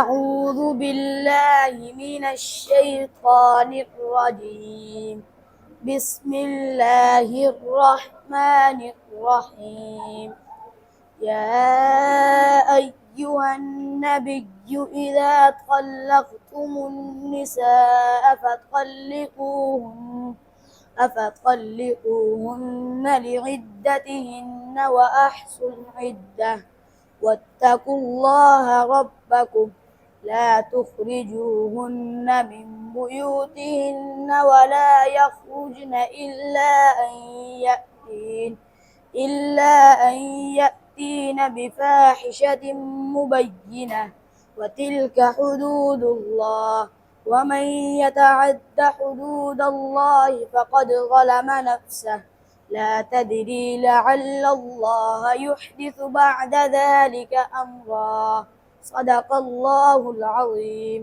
أعوذ بالله من الشيطان الرجيم. بسم الله الرحمن الرحيم. يا أيها النبي إذا طلقتم النساء فطلقوهن لعدتهن وأحصوا العدة واتقوا الله ربكم لا تخرجوهن من بيوتهن ولا يخرجن إلا أن يأتين بفاحشة مبينة وتلك حدود الله ومن يتعد حدود الله فقد ظلم نفسه لا تدري لعل الله يحدث بعد ذلك أمرا. صدق الله العظيم.